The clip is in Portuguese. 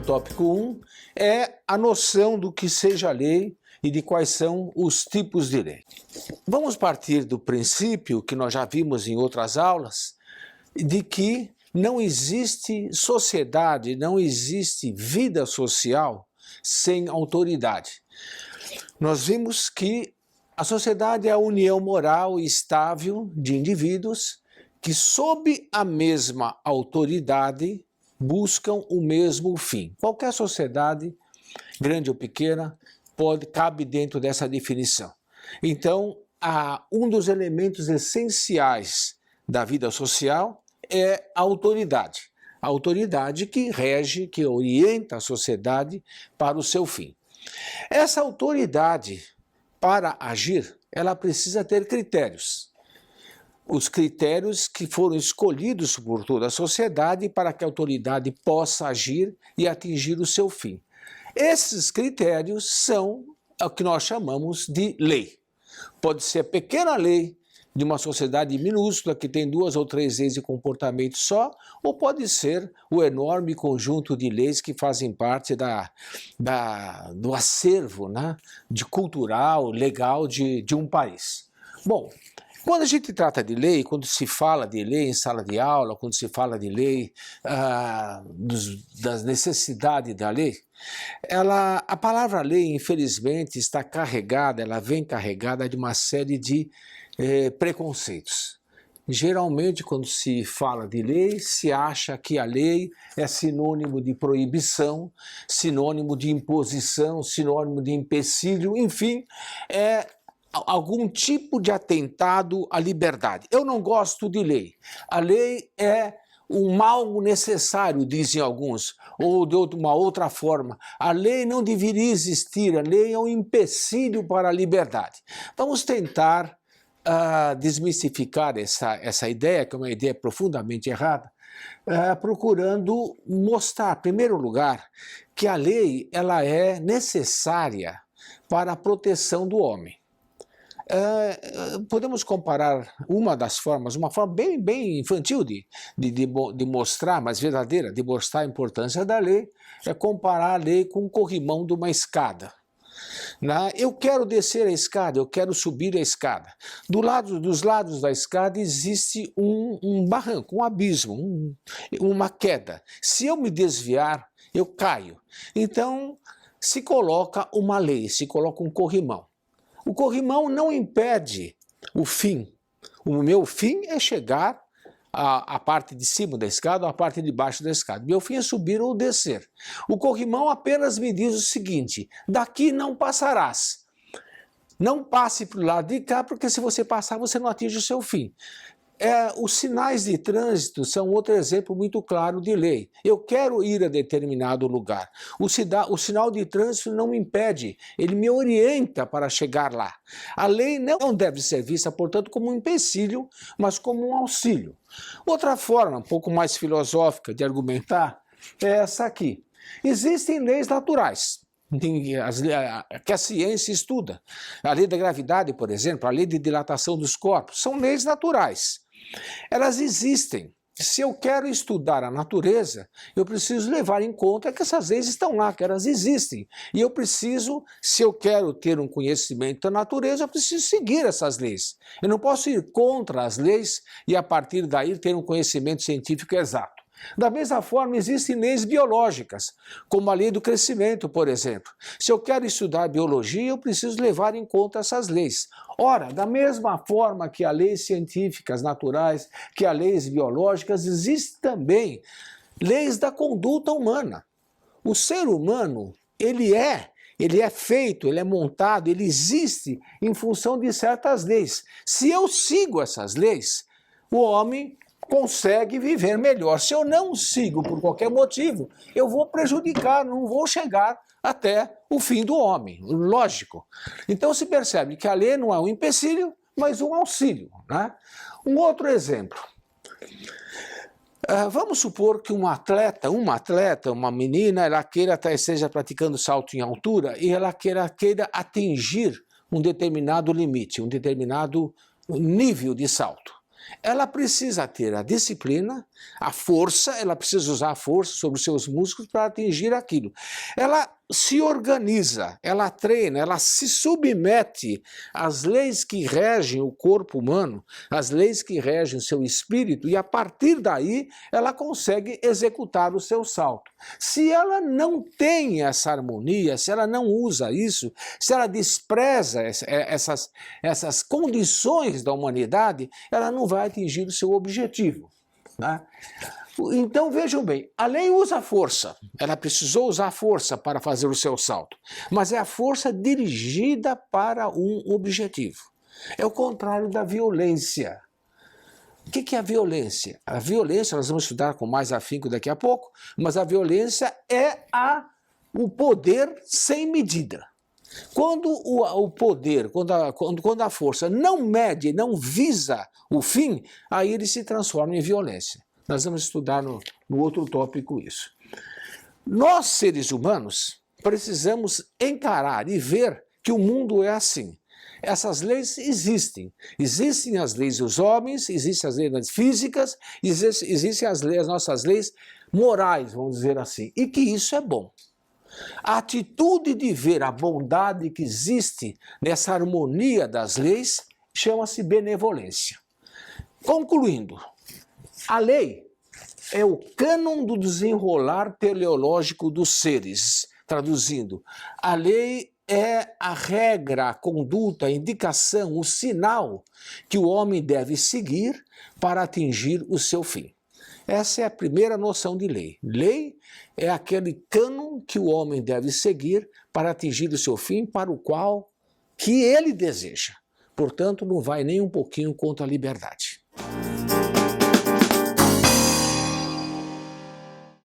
tópico 1 é a noção do que seja lei e de quais são os tipos de lei. Vamos partir do princípio, que nós já vimos em outras aulas, de que não existe sociedade, não existe vida social sem autoridade. Nós vimos que a sociedade é a união moral e estável de indivíduos que, sob a mesma autoridade, buscam o mesmo fim. Qualquer sociedade, grande ou pequena, cabe dentro dessa definição. Então, um dos elementos essenciais da vida social é a autoridade. A autoridade que rege, que orienta a sociedade para o seu fim. Essa autoridade, para agir, ela precisa ter critérios. Os critérios que foram escolhidos por toda a sociedade para que a autoridade possa agir e atingir o seu fim. Esses critérios são o que nós chamamos de lei. Pode ser a pequena lei de uma sociedade minúscula que tem 2 ou 3 leis de comportamento só, ou pode ser o enorme conjunto de leis que fazem parte do acervo, né, cultural, legal de um país. Bom, quando a gente trata de lei, quando se fala de lei em sala de aula, quando se fala de lei, das necessidades da lei, a palavra lei, infelizmente, está carregada, ela vem carregada de uma série de preconceitos. Geralmente, quando se fala de lei, se acha que a lei é sinônimo de proibição, sinônimo de imposição, sinônimo de empecilho, enfim, é algum tipo de atentado à liberdade. Eu não gosto de lei. A lei é um mal necessário, dizem alguns, ou de uma outra forma. A lei não deveria existir, a lei é um empecilho para a liberdade. Vamos tentar desmistificar essa ideia, que é uma ideia profundamente errada, procurando mostrar, em primeiro lugar, que a lei ela é necessária para a proteção do homem. Podemos comparar uma forma bem infantil de mostrar, mas verdadeira, de mostrar a importância da lei, é comparar a lei com o corrimão de uma escada. Eu quero descer a escada, eu quero subir a escada. Dos lados da escada existe um barranco, um abismo, uma queda. Se eu me desviar, eu caio. Então, se coloca uma lei, se coloca um corrimão. O corrimão não impede o fim. O meu fim é chegar à parte de cima da escada ou à parte de baixo da escada. Meu fim é subir ou descer. O corrimão apenas me diz o seguinte: daqui não passarás. Não passe para o lado de cá, porque se você passar, você não atinge o seu fim. Os sinais de trânsito são outro exemplo muito claro de lei. Eu quero ir a determinado lugar. O sinal de trânsito não me impede, ele me orienta para chegar lá. A lei não deve ser vista, portanto, como um empecilho, mas como um auxílio. Outra forma, um pouco mais filosófica de argumentar, é essa aqui. Existem leis naturais que a ciência estuda. A lei da gravidade, por exemplo, a lei de dilatação dos corpos, são leis naturais. Elas existem. Se eu quero estudar a natureza, eu preciso levar em conta que essas leis estão lá, que elas existem. E eu preciso, se eu quero ter um conhecimento da natureza, eu preciso seguir essas leis. Eu não posso ir contra as leis e, a partir daí, ter um conhecimento científico exato. Da mesma forma, existem leis biológicas, como a lei do crescimento, por exemplo. Se eu quero estudar biologia, eu preciso levar em conta essas leis. Ora, da mesma forma que há leis científicas naturais, que há leis biológicas, existem também leis da conduta humana. O ser humano, ele é feito, ele é montado, ele existe em função de certas leis. Se eu sigo essas leis, o homem consegue viver melhor. Se eu não sigo por qualquer motivo, eu vou prejudicar, não vou chegar até o fim do homem, lógico. Então se percebe que a lei não é um empecilho, mas um auxílio, né? Um outro exemplo. Vamos supor que uma menina, ela esteja praticando salto em altura e ela queira atingir um determinado limite, um determinado nível de salto. ela precisa ter a disciplina, a força, ela precisa usar a força sobre os seus músculos para atingir aquilo. Ela se organiza, ela treina, ela se submete às leis que regem o corpo humano, às leis que regem o seu espírito, e a partir daí ela consegue executar o seu salto. Se ela não tem essa harmonia, se ela não usa isso, se ela despreza essas condições da humanidade, ela não vai atingir o seu objetivo, né? Então vejam bem, a lei usa a força, ela precisou usar a força para fazer o seu salto, mas é a força dirigida para um objetivo. É o contrário da violência. O que é a violência? A violência, nós vamos estudar com mais afinco daqui a pouco, mas a violência é o poder sem medida. Quando o poder, quando a força não mede, não visa o fim, aí ele se transforma em violência. Nós vamos estudar no outro tópico isso. Nós, seres humanos, precisamos encarar e ver que o mundo é assim. Essas leis existem. Existem as leis dos homens, existem as leis físicas, existem as nossas leis morais, vamos dizer assim, e que isso é bom. A atitude de ver a bondade que existe nessa harmonia das leis chama-se benevolência. Concluindo, a lei é o cânon do desenrolar teleológico dos seres. Traduzindo, a lei é a regra, a conduta, a indicação, o sinal que o homem deve seguir para atingir o seu fim. Essa é a primeira noção de lei. Lei é aquele cânon que o homem deve seguir para atingir o seu fim, para o qual que ele deseja. Portanto, não vai nem um pouquinho contra a liberdade.